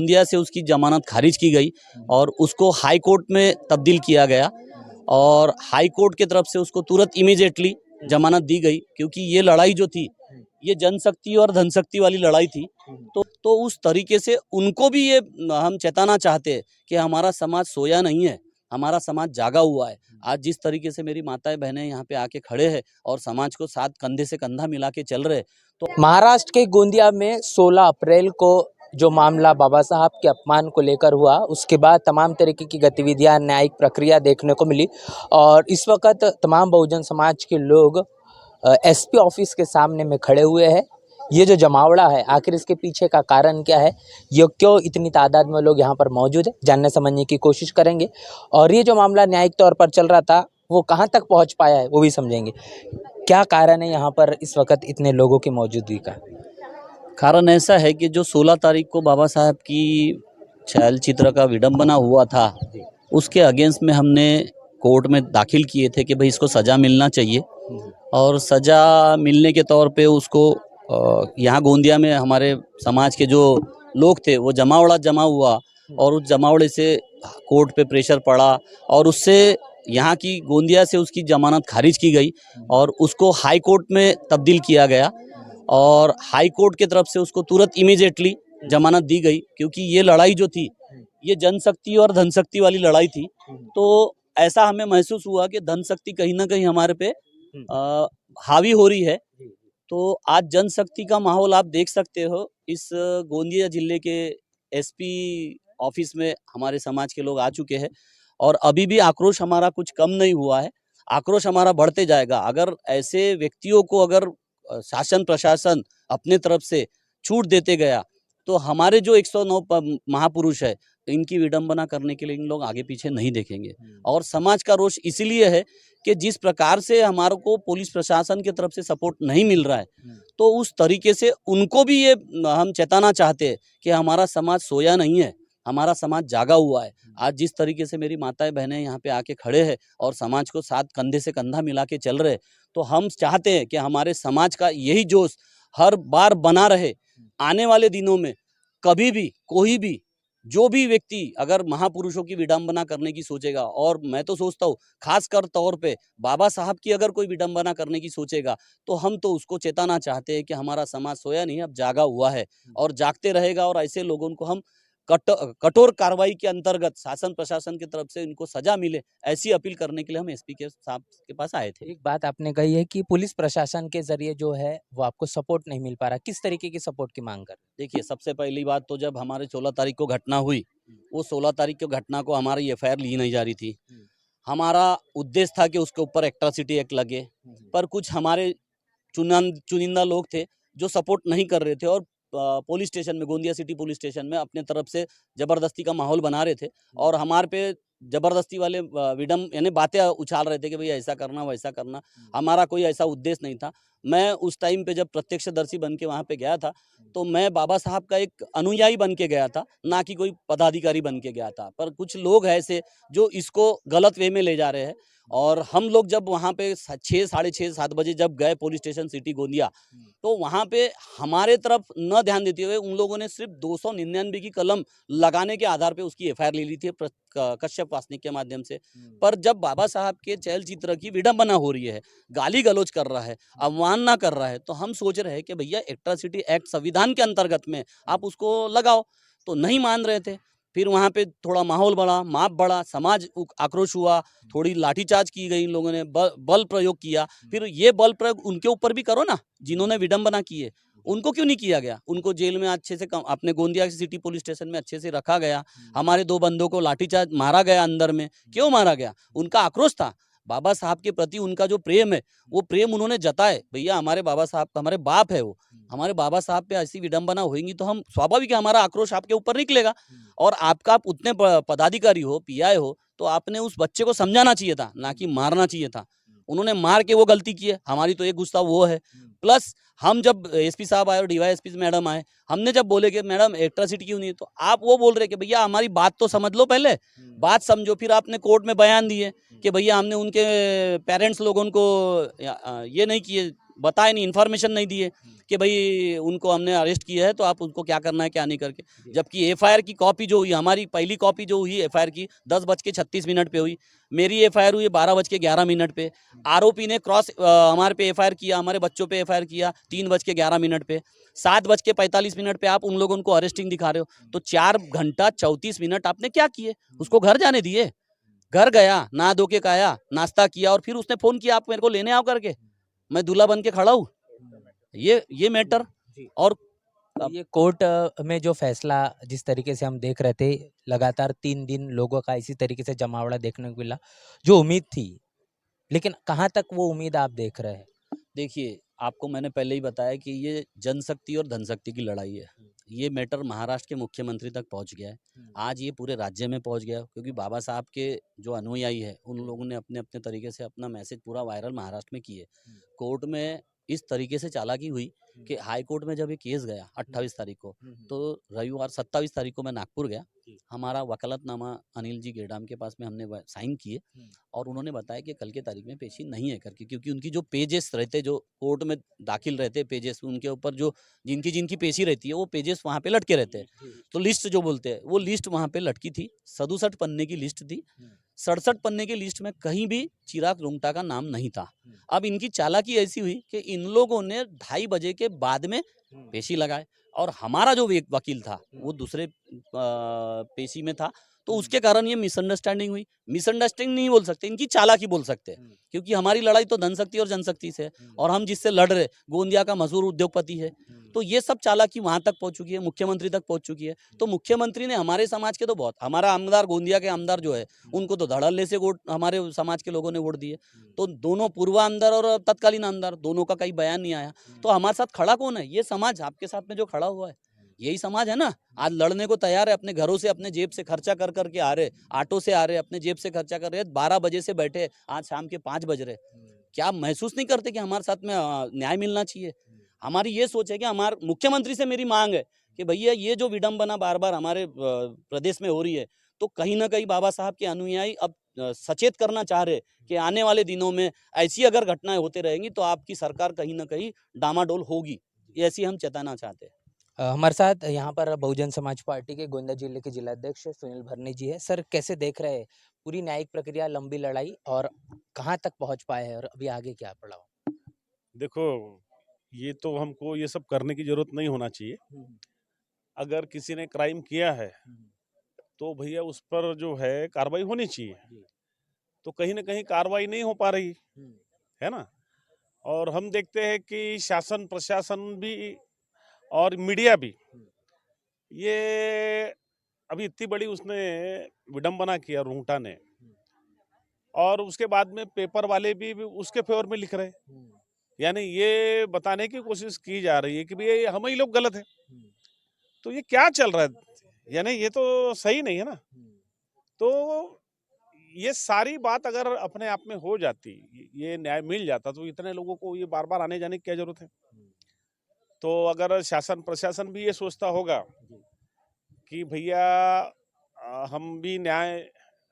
गोंदिया से उसकी जमानत खारिज की गई और उसको हाई कोर्ट में तब्दील किया गया और हाई कोर्ट की तरफ से उसको तुरंत इमीडिएटली जमानत दी गई, क्योंकि ये लड़ाई जो थी ये जनशक्ति और धनशक्ति वाली लड़ाई थी। तो उस तरीके से उनको भी ये हम चेताना चाहते हैं कि हमारा समाज सोया नहीं है, हमारा समाज जागा हुआ है। आज जिस तरीके से मेरी माताएं बहनें यहाँ पे आके खड़े हैं और समाज को साथ कंधे से कंधा मिला के चल रहे, तो महाराष्ट्र के गोंदिया में 16 अप्रैल को जो मामला बाबा साहब के अपमान को लेकर हुआ, उसके बाद तमाम तरीके की गतिविधियां, न्यायिक प्रक्रिया देखने को मिली और इस वक्त तमाम बहुजन समाज के लोग एसपी ऑफिस के सामने में खड़े हुए हैं। ये जो जमावड़ा है, आखिर इसके पीछे का कारण क्या है, ये क्यों इतनी तादाद में लोग यहाँ पर मौजूद है, जानने समझने की कोशिश करेंगे। और ये जो मामला न्यायिक तौर पर चल रहा था वो कहाँ तक पहुँच पाया है वो भी समझेंगे। क्या कारण है यहाँ पर इस वक्त इतने लोगों की मौजूदगी का? कारण ऐसा है कि जो 16 तारीख को बाबा साहब की छाया चित्र का विडंबना हुआ था, उसके अगेंस्ट में हमने कोर्ट में दाखिल किए थे कि भाई इसको सज़ा मिलना चाहिए और सज़ा मिलने के तौर पे उसको यहाँ गोंदिया में हमारे समाज के जो लोग थे वो जमा हुआ और उस जमावड़े से कोर्ट पे प्रेशर पड़ा और उससे यहाँ की गोंदिया से उसकी जमानत खारिज की गई और उसको हाई कोर्ट में तब्दील किया गया और हाई कोर्ट की तरफ से उसको तुरंत इमीडिएटली जमानत दी गई, क्योंकि ये लड़ाई जो थी ये जनशक्ति और धनशक्ति वाली लड़ाई थी। तो ऐसा हमें महसूस हुआ कि धनशक्ति कहीं ना कहीं हमारे पे हावी हो रही है। तो आज जनशक्ति का माहौल आप देख सकते हो, इस गोंदिया जिले के एसपी ऑफिस में हमारे समाज के लोग आ चुके हैं और अभी भी आक्रोश हमारा कुछ कम नहीं हुआ है, आक्रोश हमारा बढ़ते जाएगा। अगर ऐसे व्यक्तियों को अगर शासन प्रशासन अपने तरफ से छूट देते गया तो हमारे जो 109 महापुरुष है इनकी विडंबना करने के लिए इन लोग आगे पीछे नहीं देखेंगे। और समाज का रोष इसीलिए है कि जिस प्रकार से हमारे को पुलिस प्रशासन की तरफ से सपोर्ट नहीं मिल रहा है, तो उस तरीके से उनको भी ये हम चेताना चाहते हैं कि हमारा समाज सोया नहीं है, हमारा समाज जागा हुआ है। आज जिस तरीके से मेरी माताएं बहनें यहाँ पे आके खड़े हैं और समाज को साथ कंधे से कंधा मिला के चल रहे, तो हम चाहते हैं कि हमारे समाज का यही जोश हर बार बना रहे। आने वाले दिनों में कभी भी कोई भी जो भी व्यक्ति अगर महापुरुषों की विडंबना करने की सोचेगा, और मैं तो सोचता हूँ खासकर तौर पे बाबा साहब की अगर कोई विडंबना करने की सोचेगा, तो हम तो उसको चेताना चाहते हैं कि हमारा समाज सोया नहीं, अब जागा हुआ है और जागते रहेगा और ऐसे लोगों को हम कठोर कार्रवाई के अंतर्गत शासन प्रशासन की तरफ से इनको सजा मिले, ऐसी अपील करने के लिए हम एसपी के साहब के पास आए थे। एक बात आपने कही है कि पुलिस प्रशासन के जरिए जो है वो आपको सपोर्ट नहीं मिल पा रहा, किस तरीके की सपोर्ट की मांग कर? देखिए, सबसे पहली बात तो जब हमारे 16 तारीख को घटना हुई, वो 16 तारीख की घटना को हमारी एफआईआर ली नहीं जा रही थी। हमारा उद्देश्य था कि उसके ऊपर एट्रॉसिटी एक्ट लगे, पर कुछ हमारे चुनिंदा लोग थे जो सपोर्ट नहीं कर रहे थे और पुलिस स्टेशन में, गोंदिया सिटी पुलिस स्टेशन में अपने तरफ से जबरदस्ती का माहौल बना रहे थे और हमारे पे जबरदस्ती वाले यानी बातें उछाल रहे थे कि भैया ऐसा करना वैसा करना। हमारा कोई ऐसा उद्देश्य नहीं था। मैं उस टाइम पे जब प्रत्यक्षदर्शी बन के वहाँ पे गया था, तो मैं बाबा साहब का एक अनुयायी बन के गया था, ना कि कोई पदाधिकारी बन के गया था। पर कुछ लोग ऐसे जो इसको गलत वे में ले जा रहे हैं और हम लोग जब वहाँ पे 6, साढ़े 6, 7 बजे जब गए पुलिस स्टेशन सिटी गोंदिया, तो वहाँ पे हमारे तरफ न ध्यान देते हुए उन लोगों ने सिर्फ 299 की कलम लगाने के आधार पे उसकी एफआईआर ले ली थी कश्यप वासनिक के माध्यम से। पर जब बाबा साहब के चैल चित्र की विडंबना हो रही है, गाली गलौज कर रहा है, अवमानना कर रहा है, तो हम सोच रहे हैं कि भैया एट्रॉसिटी एक्ट संविधान के अंतर्गत में आप उसको लगाओ, तो नहीं मान रहे थे। फिर वहाँ पे थोड़ा माहौल बढ़ा, माप बढ़ा, समाज आक्रोश हुआ, थोड़ी लाठीचार्ज की गई, इन लोगों ने बल प्रयोग किया। फिर ये बल प्रयोग उनके ऊपर भी करो ना, जिन्होंने विडंबना की है, उनको क्यों नहीं किया गया? उनको जेल में अच्छे से अपने गोंदिया सिटी पुलिस स्टेशन में अच्छे से रखा गया। हमारे 2 बंदों को लाठीचार्ज मारा गया अंदर में, क्यों मारा गया? उनका आक्रोश था, बाबा साहब के प्रति उनका जो प्रेम है वो प्रेम उन्होंने जताए। भैया हमारे बाबा साहब, हमारे बाप है वो, हमारे बाबा साहब पे ऐसी विडंबना होगी तो हम स्वाभाविक है हमारा आक्रोश आपके ऊपर निकलेगा। और आपका आप उतने पदाधिकारी हो, पीआई हो, तो आपने उस बच्चे को समझाना चाहिए था, ना कि मारना चाहिए था। उन्होंने मार के वो गलती की है, हमारी तो एक गुस्सा वो है। प्लस हम जब एसपी साहब आए और डीवाईएसपी मैडम आए, हमने जब बोले कि मैडम एट्रॉसिटी क्यों नहीं है, तो आप वो बोल रहे कि भैया हमारी बात तो समझ लो, पहले बात समझो। फिर आपने कोर्ट में बयान दिए कि भैया हमने उनके पेरेंट्स लोगों को ये नहीं किए, बताए नहीं, इन्फॉर्मेशन नहीं दिए कि भाई उनको हमने अरेस्ट किया है तो आप उनको क्या करना है क्या नहीं करके। जबकि एफआईआर की कॉपी जो हुई, हमारी पहली कॉपी जो हुई एफआईआर की 10:36 पे हुई, मेरी एफआईआर हुई 12:11 पे। आरोपी ने हमारे पे एफआईआर किया, हमारे बच्चों पे एफआईआर किया 3:11 पे। 7:45 पे आप उन लोगों को अरेस्टिंग दिखा रहे हो, तो 4 घंटा 34 मिनट आपने क्या किए? उसको घर जाने दिए? घर गया, नहा धो के खाया, नाश्ता किया और फिर उसने फोन किया आप मेरे को लेने आओ करके, मैं दूल्हा बन के खड़ा हूँ। ये मैटर। जी। और तो ये कोर्ट में जो फैसला जिस तरीके से हम देख रहे थे, लगातार 3 दिन लोगों का इसी तरीके से जमावड़ा देखने को मिला, जो उम्मीद थी, लेकिन कहाँ तक वो उम्मीद आप देख रहे हैं? देखिए, आपको मैंने पहले ही बताया कि ये जनशक्ति और धनशक्ति की लड़ाई है। ये मैटर महाराष्ट्र के मुख्यमंत्री तक पहुंच गया है। आज ये पूरे राज्य में पहुंच गया, क्योंकि बाबा साहब के जो अनुयायी है उन लोगों ने अपने अपने तरीके से अपना मैसेज पूरा वायरल महाराष्ट्र में किए। कोर्ट में इस तरीके से चालाकी हुई कि हाई कोर्ट में जब ये केस गया 28 तारीख को, तो रविवार 27 तारीख को मैं नागपुर गया। हमारा वकालतनामा अनिल जी गेडाम के पास में हमने साइन किए और उन्होंने बताया कि कल के तारीख में पेशी नहीं है करके, क्योंकि उनकी जो पेजेस रहते, जो कोर्ट में दाखिल रहते पेजेस, उनके ऊपर जो जिनकी जिनकी पेशी रहती है वो पेजेस वहाँ पे लटके रहते हैं। तो लिस्ट जो बोलते हैं वो लिस्ट वहाँ पे लटकी थी, 67 पन्ने की लिस्ट थी। 67 पन्ने की लिस्ट में कहीं भी चिराग रुंगटा का नाम नहीं था। अब इनकी चालाकी ऐसी हुई कि इन लोगों ने 2:30 बजे के बाद में पेशी लगाए और हमारा जो वकील था वो दूसरे पेशी में था, तो उसके कारण ये मिसअंडरस्टैंडिंग हुई। मिसअंडरस्टैंडिंग नहीं बोल सकते, इनकी चालाकी बोल सकते हैं, क्योंकि हमारी लड़ाई तो धनशक्ति और जनशक्ति से है और हम जिससे लड़ रहे गोंदिया का मशहूर उद्योगपति है। तो ये सब चालाकी वहां तक पहुंच चुकी है, मुख्यमंत्री तक पहुंच चुकी है। तो मुख्यमंत्री ने हमारे समाज के तो बहुत, हमारा आमदार गोंदिया के आमदार जो है उनको तो धड़ल्ले से वोट हमारे समाज के लोगों ने वोट दिए। तो दोनों पूर्व आमदार और तत्कालीन आमदार दोनों का कहीं बयान नहीं आया। तो हमारे साथ खड़ा कौन है? ये समाज आपके साथ में जो खड़ा हुआ है, यही समाज है ना। आज लड़ने को तैयार है, अपने घरों से अपने जेब से खर्चा कर करके आ रहे, ऑटो से आ रहे, अपने जेब से खर्चा कर रहे, 12 बजे से बैठे, आज शाम के 5 बज रहे। क्या महसूस नहीं करते कि हमारे साथ में न्याय मिलना चाहिए? हमारी ये सोच है कि हमारे मुख्यमंत्री से मेरी मांग है कि भैया ये जो विडंबना बार बार हमारे प्रदेश में हो रही है, तो कहीं ना कहीं बाबा साहब के अनुयायी अब सचेत करना चाह रहे कि आने वाले दिनों में ऐसी अगर घटनाएं होते रहेंगी तो आपकी सरकार कहीं ना कहीं डामाडोल होगी, ऐसी हम चेताना चाहते हैं। हमारे साथ यहाँ पर बहुजन समाज पार्टी के गोंदिया जिले के जिलाध्यक्ष सुनील भरनी जी है। सर, कैसे देख रहे हैं पूरी न्यायिक प्रक्रिया, लंबी लड़ाई और कहाँ तक पहुँच पाए हैं और अभी आगे क्या पड़ा हो? देखो, ये तो हमको ये सब करने की जरूरत नहीं होना चाहिए। अगर किसी ने क्राइम किया है तो भैया उस पर जो है कार्रवाई होनी चाहिए। तो कहीं ना कहीं कार्रवाई नहीं हो पा रही है ना। और हम देखते हैं कि शासन प्रशासन भी और मीडिया भी ये अभी इतनी बड़ी उसने विडंबना किया रुंगटा ने, और उसके बाद में पेपर वाले भी उसके फेवर में लिख रहे, यानी ये बताने की कोशिश की जा रही है कि भैया हम ही लोग गलत है। तो ये क्या चल रहा है? यानी ये तो सही नहीं है ना। तो ये सारी बात अगर अपने आप में हो जाती, ये न्याय मिल जाता, तो इतने लोगों को ये बार बार आने जाने की क्या जरूरत है? तो अगर शासन प्रशासन भी ये सोचता होगा कि भैया हम भी न्याय,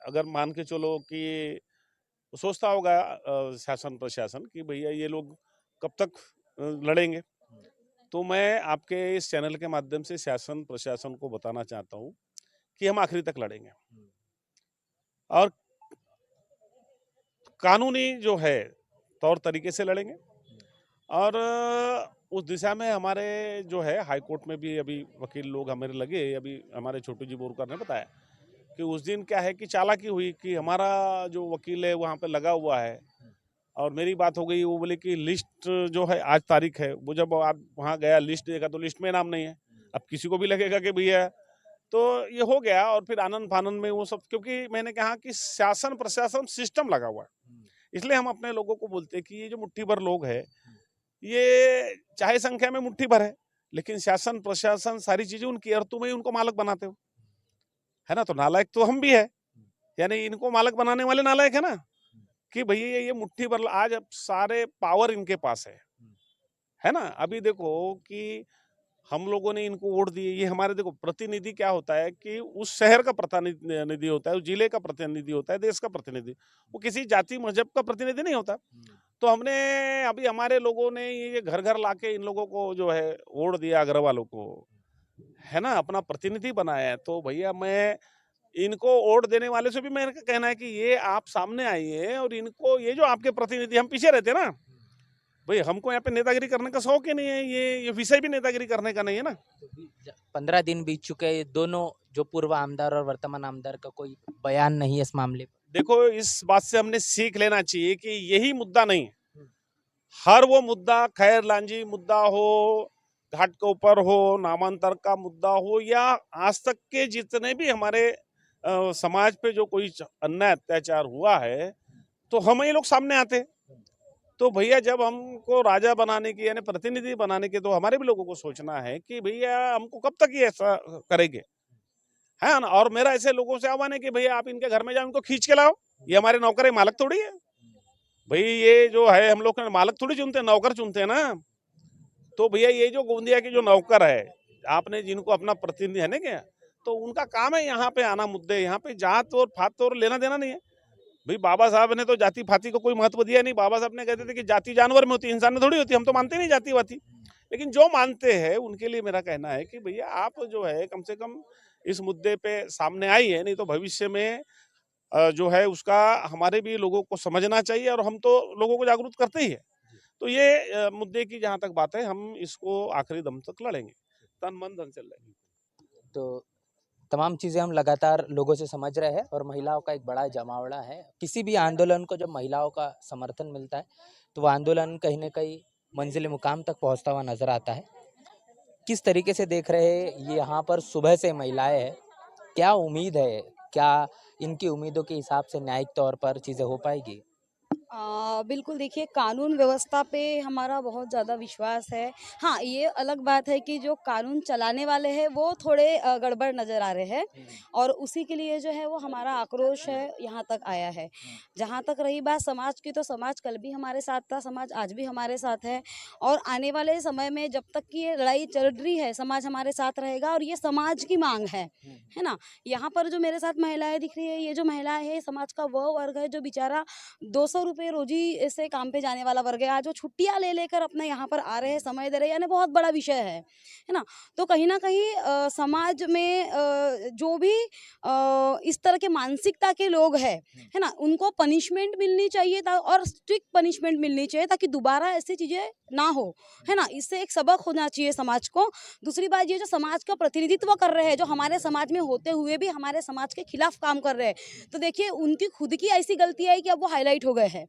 अगर मान के चलो कि सोचता होगा शासन प्रशासन कि भैया ये लोग कब तक लड़ेंगे, तो मैं आपके इस चैनल के माध्यम से शासन प्रशासन को बताना चाहता हूं कि हम आखिरी तक लड़ेंगे और कानूनी जो है तौर तरीके से लड़ेंगे। और उस दिशा में हमारे जो है हाई कोर्ट में भी अभी वकील लोग हमारे लगे। अभी हमारे छोटू जी बोरकर ने बताया कि उस दिन क्या है कि चालाकी हुई कि हमारा जो वकील है वहाँ पे लगा हुआ है और मेरी बात हो गई। वो बोले कि लिस्ट जो है आज तारीख है, वो जब आप वहाँ गया लिस्ट देखा तो लिस्ट में नाम नहीं है। अब किसी को भी लगेगा कि भैया, तो ये हो गया। और फिर आनंद फानंद में वो सब, क्योंकि मैंने कहा कि शासन प्रशासन सिस्टम लगा हुआ है, इसलिए हम अपने लोगों को बोलते हैं कि ये जो मुट्ठी भर लोग है, ये चाहे संख्या में मुट्ठी भर है, लेकिन शासन प्रशासन सारी चीजें उनकी, और तुम्हें उनको मालक बनाते हो, है ना। तो नालायक तो हम भी है, यानी इनको मालक बनाने वाले नालायक है ना, कि भैया ये मुट्ठी भर आज अब सारे पावर इनके पास है ना। अभी देखो कि हम लोगों ने इनको वोट दिए, ये हमारे, देखो प्रतिनिधि क्या होता है कि उस शहर का प्रतिनिधि होता है, उस जिले का प्रतिनिधि होता है, देश का प्रतिनिधि, वो किसी जाति मजहब का प्रतिनिधि नहीं होता। तो हमने अभी हमारे लोगों ने ये घर घर लाके इन लोगों को जो है वोट दिया, अग्रवालों को, है ना, अपना प्रतिनिधि बनाया है। तो भैया मैं इनको वोट देने वाले से भी मेरा कहना है कि ये आप सामने आइए और इनको, ये जो आपके प्रतिनिधि, हम पीछे रहते हैं ना भाई, हमको यहाँ पे नेतागिरी करने का शौक ही नहीं है, ये विषय भी नेतागिरी करने का नहीं है ना। 15 दिन बीत चुके हैं, दोनों जो पूर्व आमदार और वर्तमान आमदार का कोई बयान नहीं है इस मामले पर। देखो, इस बात से हमने सीख लेना चाहिए कि यही मुद्दा नहीं है, हर वो मुद्दा, खैर लांजी मुद्दा हो, घाट के ऊपर हो, नामांतर का मुद्दा हो, या आज तक के जितने भी हमारे समाज पे जो कोई अन्याय अत्याचार हुआ है, तो हम ये लोग सामने आते। तो भैया जब हमको राजा बनाने की यानी प्रतिनिधि बनाने के, तो हमारे भी लोगों को सोचना है कि भैया हमको कब तक ये ऐसा करेंगे, है ना। और मेरा ऐसे लोगों से आह्वान है कि भैया आप इनके घर में जाओ, इनको खींच के लाओ, ये हमारे नौकर है, मालक थोड़ी है भाई। ये जो है हम लोग मालक थोड़ी चुनते हैं, नौकर चुनते हैं ना। तो भैया ये जो गोंदिया के जो नौकर है, आपने जिनको अपना प्रतिनिधि है ना क्या, तो उनका काम है यहाँ पे आना, मुद्दे यहाँ पे जात और फात और लेना देना नहीं है भाई। बाबा साहब ने तो जाति फाती को कोई महत्व दिया नहीं। बाबा साहब ने कहते थे कि जाति जानवर में होती, इंसान में थोड़ी होती। हम तो मानते नहीं जाति वाती, लेकिन जो मानते हैं उनके लिए मेरा कहना है कि भैया आप जो है कम से कम इस मुद्दे पे सामने आई है, नहीं तो भविष्य में जो है उसका हमारे भी लोगों को समझना चाहिए, और हम तो लोगों को जागरूक करते ही है। तो ये मुद्दे की जहाँ तक बात है, हम इसको आखिरी दम तक लड़ेंगे, तन मन धन से लड़ेंगे। तो तमाम चीज़ें हम लगातार लोगों से समझ रहे हैं और महिलाओं का एक बड़ा जमावड़ा है। किसी भी आंदोलन को जब महिलाओं का समर्थन मिलता है तो वो आंदोलन कहीं न कहीं मंजिल मुकाम तक पहुंचता हुआ नजर आता है। किस तरीके से देख रहे हैं ये यहाँ पर सुबह से महिलाएं हैं, क्या उम्मीद है, क्या इनकी उम्मीदों के हिसाब से न्यायिक तौर पर चीज़ें हो पाएगी? बिल्कुल देखिए, कानून व्यवस्था पे हमारा बहुत ज़्यादा विश्वास है। हाँ, ये अलग बात है कि जो कानून चलाने वाले हैं वो थोड़े गड़बड़ नज़र आ रहे हैं, और उसी के लिए जो है वो हमारा आक्रोश है यहाँ तक आया है। जहाँ तक रही बात समाज की, तो समाज कल भी हमारे साथ था, समाज आज भी हमारे साथ है, और आने वाले समय में जब तक कि ये लड़ाई चल रही है समाज हमारे साथ रहेगा, और ये समाज की मांग है ना। यहाँ पर जो मेरे साथ महिलाएं दिख रही है, ये जो महिलाएं है समाज का वह वर्ग है जो बेचारा 200 रुपये रोजी से काम पे जाने वाला वर्ग है। आज वो छुट्टियां ले लेकर अपने यहाँ पर आ रहे हैं, समय दे रहे हैं, यानी बहुत बड़ा विषय है ना। तो कहीं ना कहीं समाज में जो भी इस तरह के मानसिकता के लोग हैं, है ना, उनको पनिशमेंट मिलनी चाहिए और स्ट्रिक्ट पनिशमेंट मिलनी चाहिए, ताकि दोबारा ऐसी चीजें ना हो, है ना। इससे एक सबक होना चाहिए समाज को। दूसरी बात, ये जो समाज का प्रतिनिधित्व कर रहे हैं, जो हमारे समाज में होते हुए भी हमारे समाज के खिलाफ काम कर रहे हैं, तो देखिए उनकी खुद की ऐसी गलती है कि अब वो हाईलाइट हो गए हैं,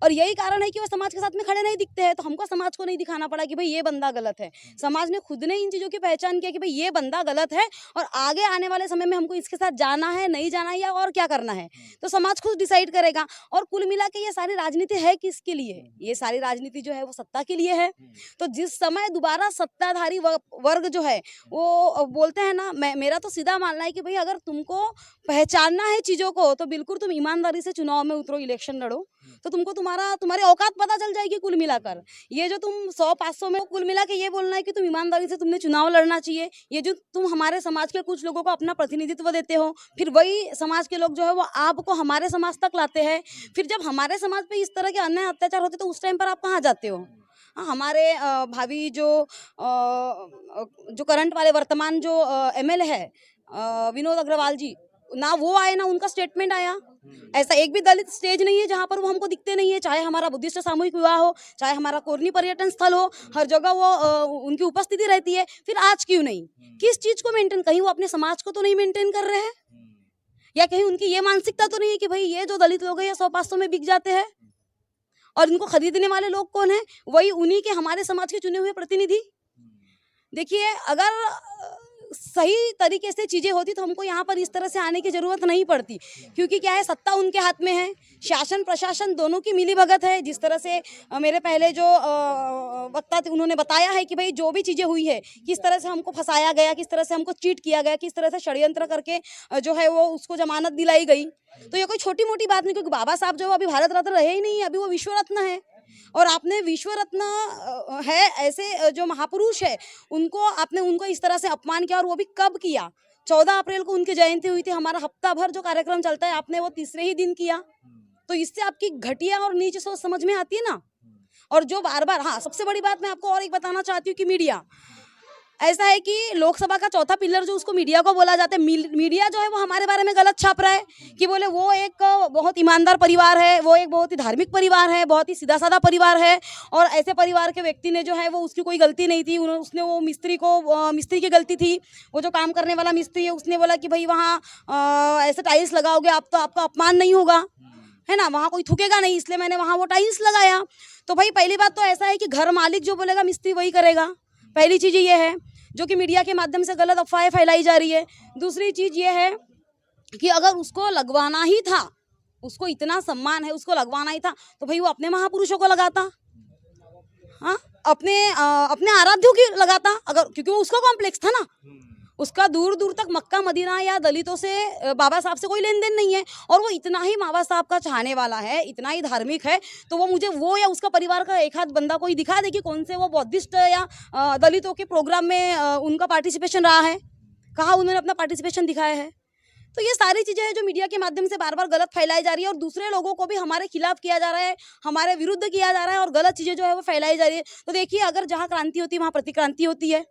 और यही कारण है कि वो समाज के साथ में खड़े नहीं दिखते हैं। तो हमको समाज को नहीं दिखाना पड़ा कि भाई ये बंदा गलत है, समाज ने खुद ने इन चीज़ों की पहचान किया कि भाई ये बंदा गलत है, और आगे आने वाले समय में हमको इसके साथ जाना है, नहीं जाना है, या और क्या करना है, तो समाज खुद डिसाइड करेगा। और कुल मिला के ये सारी राजनीति है किसके लिए? ये सारी राजनीति जो है वो सत्ता के लिए है। तो जिस समय दोबारा सत्ताधारी वर्ग जो है वो बोलते हैं ना, मेरा तो सीधा मानना है कि भाई अगर तुमको पहचानना है चीज़ों को, तो बिल्कुल तुम ईमानदारी से चुनाव में उतरो, इलेक्शन लड़ो, तो तुमको तुम्हारी औकात पता चल जाएगी। कुल मिलाकर ये जो तुम 100-500 में कुल मिला के ये बोलना है कि तुम ईमानदारी से तुमने चुनाव लड़ना चाहिए, ये जो तुम हमारे समाज के कुछ लोगों को अपना प्रतिनिधित्व देते हो, फिर वही समाज के लोग जो है वो आपको हमारे समाज तक लाते हैं। फिर जब हमारे समाज पे इस तरह के अन्याय अत्याचार होते, तो उस टाइम पर आप कहाँ जाते हो? हमारे भावी जो करंट वाले वर्तमान जो MLA है विनोद अग्रवाल जी, ना वो आए ना उनका स्टेटमेंट आया। ऐसा एक भी दलित स्टेज नहीं है जहाँ पर वो हमको दिखते नहीं है, चाहे हमारा बुद्धिस्ट सामूहिक विवाह हो, चाहे हमारा कोरनी पर्यटन स्थल हो, हर जगह वो उनकी उपस्थिति रहती है। फिर आज क्यों नहीं? किस चीज को मेंटेन? कहीं वो अपने समाज को तो नहीं मेंटेन कर रहे हैं, या कहीं उनकी ये मानसिकता तो नहीं है कि भाई ये जो दलित लोग हैं ये 100-500 में बिक जाते हैं, और इनको खरीदने वाले लोग कौन है? वही उन्हीं के हमारे समाज के चुने हुए प्रतिनिधि। देखिए, अगर सही तरीके से चीज़ें होती तो हमको यहाँ पर इस तरह से आने की ज़रूरत नहीं पड़ती, क्योंकि क्या है, सत्ता उनके हाथ में है, शासन प्रशासन दोनों की मिलीभगत है। जिस तरह से मेरे पहले जो वक्ता थे उन्होंने बताया है कि भाई जो भी चीज़ें हुई है, किस तरह से हमको फंसाया गया, किस तरह से हमको चीट किया गया, किस तरह से षड्यंत्र करके जो है वो उसको जमानत दिलाई गई, तो ये कोई छोटी मोटी बात नहीं। क्योंकि बाबा साहब जो अभी भारत रत्न रहे ही नहीं, अभी वो विश्व रत्न है, और आपने विश्व रत्न है ऐसे जो महापुरुष है उनको इस तरह से अपमान किया, और वो भी कब किया? 14 अप्रैल को उनकी जयंती हुई थी। हमारा हफ्ता भर जो कार्यक्रम चलता है आपने वो तीसरे ही दिन किया, तो इससे आपकी घटिया और नीच सोच समझ में आती है ना। और जो बार बार, हाँ, सबसे बड़ी बात मैं आपको और एक बताना चाहती हूँ कि मीडिया ऐसा है कि लोकसभा का चौथा पिलर जो उसको मीडिया को बोला जाता है, मीडिया जो है वो हमारे बारे में गलत छाप रहा है कि बोले वो एक बहुत ईमानदार परिवार है, वो एक बहुत ही धार्मिक परिवार है, बहुत ही सीधा साधा परिवार है, और ऐसे परिवार के व्यक्ति ने जो है वो उसकी कोई गलती नहीं थी, उसने वो मिस्त्री की गलती थी, वो जो काम करने वाला मिस्त्री है उसने बोला कि भाई वहाँ ऐसे टाइल्स लगाओगे आप तो आपका अपमान नहीं होगा, है ना, वहाँ कोई थूकेगा नहीं, इसलिए मैंने वहाँ वो टाइल्स लगाया। तो भाई पहली बात तो ऐसा है कि घर मालिक जो बोलेगा मिस्त्री वही करेगा, पहली चीज़ ये है जो कि मीडिया के माध्यम से गलत अफवाहें फैलाई जा रही है। दूसरी चीज़ ये है कि अगर उसको लगवाना ही था, उसको इतना सम्मान है, उसको लगवाना ही था, तो भाई वो अपने महापुरुषों को लगाता, हाँ, अपने आराध्यों की लगाता, अगर, क्योंकि वो उसका कॉम्प्लेक्स था ना, उसका दूर दूर तक मक्का मदीना या दलितों से, बाबा साहब से कोई लेन देन नहीं है, और वो इतना ही बाबा साहब का चाहने वाला है, इतना ही धार्मिक है, तो वो मुझे वो या उसका परिवार का एक आध बंदा कोई दिखा दे कि कौन से वो बौद्धिस्ट या दलितों के प्रोग्राम में उनका पार्टिसिपेशन रहा है, कहाँ उन्होंने अपना पार्टिसिपेशन दिखाया है। तो ये सारी चीज़ें हैं जो मीडिया के माध्यम से बार बार गलत फैलाई जा रही है, और दूसरे लोगों को भी हमारे खिलाफ किया जा रहा है, हमारे विरुद्ध किया जा रहा है, और गलत चीज़ें जो है वो फैलाई जा रही है। तो देखिए, अगर जहाँ क्रांति होती है वहाँ प्रतिक्रांति होती है।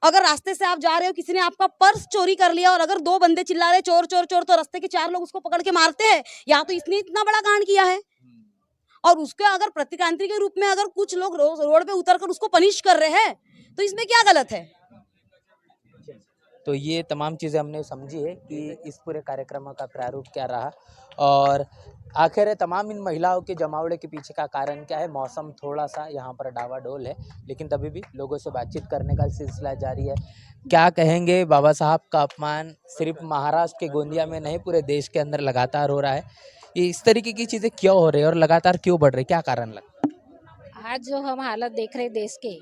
अगर रास्ते से आप जा रहे हो, किसी ने आपका पर्स चोरी कर लिया, और अगर दो बंदे चिल्ला रहे चोर चोर चोर, तो रास्ते के चार लोग उसको पकड़ के मारते हैं, या तो इसने इतना बड़ा कांड किया है, और उसके अगर प्रतिक्रांति के रूप में अगर कुछ लोग रोड पे उतर कर उसको पनिश कर रहे हैं, तो इसमें क्या गलत है। तो ये तमाम चीज़ें हमने समझी है कि इस पूरे कार्यक्रम का प्रारूप क्या रहा, और आखिर तमाम इन महिलाओं के जमावड़े के पीछे का कारण क्या है। मौसम थोड़ा सा यहाँ पर डावाडोल है, लेकिन तभी भी लोगों से बातचीत करने का सिलसिला जारी है। क्या कहेंगे, बाबा साहब का अपमान सिर्फ महाराष्ट्र के गोंदिया में नहीं, पूरे देश के अंदर लगातार हो रहा है। ये इस तरीके की चीज़ें क्यों हो रही है और लगातार क्यों बढ़ रही, क्या कारण लगता है? आज जो हम हालत देख रहे देश के,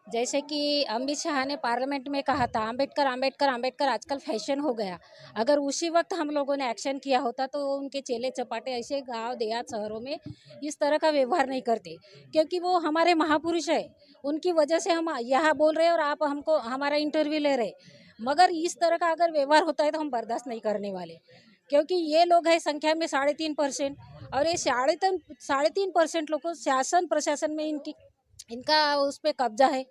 जैसे कि अमित शाह ने पार्लियामेंट में कहा था अंबेडकर अंबेडकर अंबेडकर आजकल फैशन हो गया। अगर उसी वक्त हम लोगों ने एक्शन किया होता तो उनके चेले चपाटे ऐसे गांव देहात शहरों में इस तरह का व्यवहार नहीं करते, क्योंकि वो हमारे महापुरुष है। उनकी वजह से हम यहाँ बोल रहे हैं और आप हमको हमारा इंटरव्यू ले रहे, मगर इस तरह का अगर व्यवहार होता है तो हम बर्दाश्त नहीं करने वाले, क्योंकि ये लोग है संख्या में 3.5%, और ये 3.5% लोगों शासन प्रशासन में इनका उस पर कब्जा है।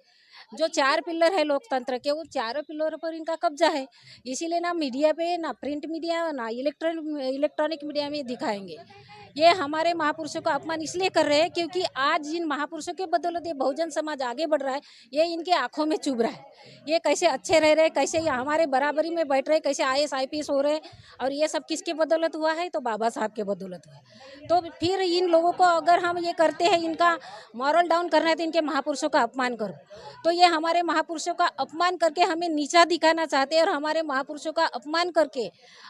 जो 4 पिलर है लोकतंत्र के, वो चारों पिलर पर इनका कब्जा है। इसीलिए ना मीडिया पे, ना प्रिंट मीडिया, ना इलेक्ट्रॉनिक मीडिया में दिखाएंगे। ये हमारे महापुरुषों का अपमान इसलिए कर रहे हैं क्योंकि आज जिन महापुरुषों के बदौलत ये बहुजन समाज आगे बढ़ रहा है, ये इनके आंखों में चुभ रहा है। ये कैसे अच्छे रह रहे, कैसे ये हमारे बराबरी में बैठ रहे, कैसे IAS IPS हो रहे, और ये सब किसके बदौलत हुआ है? तो बाबा साहब के बदौलत हुआ है। तो फिर इन लोगों को अगर हम ये करते हैं, इनका मॉरल डाउन करना है, तो इनके महापुरुषों का अपमान करो। तो ये हमारे महापुरुषों का अपमान करके हमें नीचा दिखाना चाहते हैं, और हमारे महापुरुषों का अपमान करके,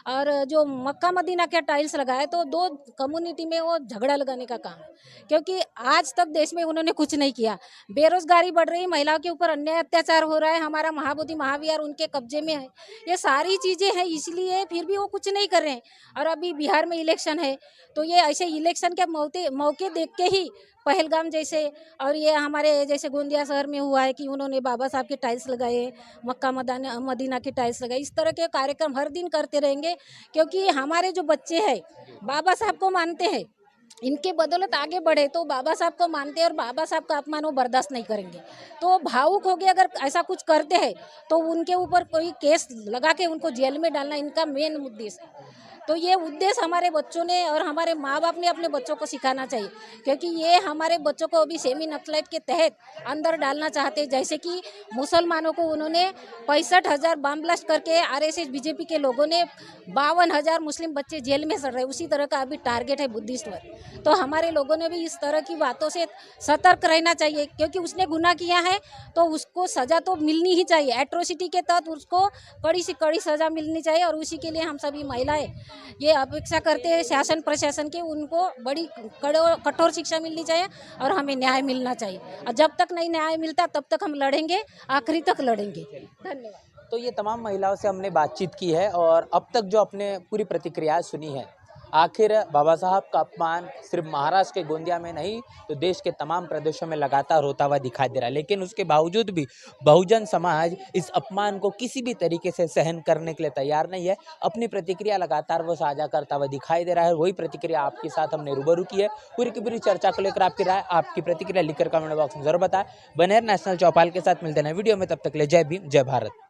और जो मक्का मदीना के टाइल्स लगाए तो 2 कम्युनिटी में वो झगड़ा लगाने का काम है, क्योंकि आज तक देश में उन्होंने कुछ नहीं किया। बेरोजगारी बढ़ रही, महिलाओं के ऊपर अन्याय अत्याचार हो रहा है, हमारा महाबोधि महाविहार उनके कब्जे में है। ये सारी चीज़ें हैं, इसलिए फिर भी वो कुछ नहीं कर रहे हैं। और अभी बिहार में इलेक्शन है, तो ये ऐसे इलेक्शन के मौके देख के ही पहलगाम जैसे, और ये हमारे जैसे गोंदिया शहर में हुआ है कि उन्होंने बाबा साहब के टाइल्स लगाए, मक्का मदीना के टाइल्स लगाए। इस तरह के कार्यक्रम हर दिन करते रहेंगे, क्योंकि हमारे जो बच्चे हैं बाबा साहब को मानते हैं, इनके बदौलत आगे बढ़े, तो बाबा साहब को मानते हैं और बाबा साहब का अपमान वो बर्दाश्त नहीं करेंगे। तो भावुक हो गए अगर ऐसा कुछ करते हैं तो उनके ऊपर कोई केस लगा के उनको जेल में डालना इनका मेन उद्देश्य है। तो ये उद्देश्य हमारे बच्चों ने और हमारे माँ बाप ने अपने बच्चों को सिखाना चाहिए, क्योंकि ये हमारे बच्चों को अभी सेमी नक्सलाइट के तहत अंदर डालना चाहते हैं। जैसे कि मुसलमानों को उन्होंने 65,000 बम ब्लास्ट करके, RSS BJP के लोगों ने 52,000 मुस्लिम बच्चे जेल में सड़ रहे, उसी तरह का अभी टारगेट है बुद्धिस्ट पर। तो हमारे लोगों ने भी इस तरह की बातों से सतर्क रहना चाहिए, क्योंकि उसने गुनाह किया है तो उसको सज़ा तो मिलनी ही चाहिए। एट्रोसिटी के तहत उसको कड़ी से कड़ी सज़ा मिलनी चाहिए, और उसी के लिए हम सभी महिलाएं ये अपेक्षा करते हैं शासन प्रशासन के, उनको बड़ी कठोर शिक्षा मिलनी चाहिए और हमें न्याय मिलना चाहिए। और जब तक नहीं न्याय मिलता तब तक हम लड़ेंगे, आखिरी तक लड़ेंगे। धन्यवाद। तो ये तमाम महिलाओं से हमने बातचीत की है, और अब तक जो अपने पूरी प्रतिक्रिया सुनी है, आखिर बाबा साहब का अपमान सिर्फ महाराष्ट्र के गोंदिया में नहीं तो देश के तमाम प्रदेशों में लगातार होता हुआ दिखाई दे रहा है, लेकिन उसके बावजूद भी बहुजन समाज इस अपमान को किसी भी तरीके से सहन करने के लिए तैयार नहीं है। अपनी प्रतिक्रिया लगातार वो साझा करता हुआ दिखाई दे रहा है। वही प्रतिक्रिया आपके साथ हमने रूबरू की है। पूरी की पूरी चर्चा को लेकर आपकी राय, आपकी प्रतिक्रिया लिखकर कमेंट बॉक्स में जरूर बताएं। बने नेशनल चौपाल के साथ मिलते हैं वीडियो में, तब तक ले जय भीम जय भारत।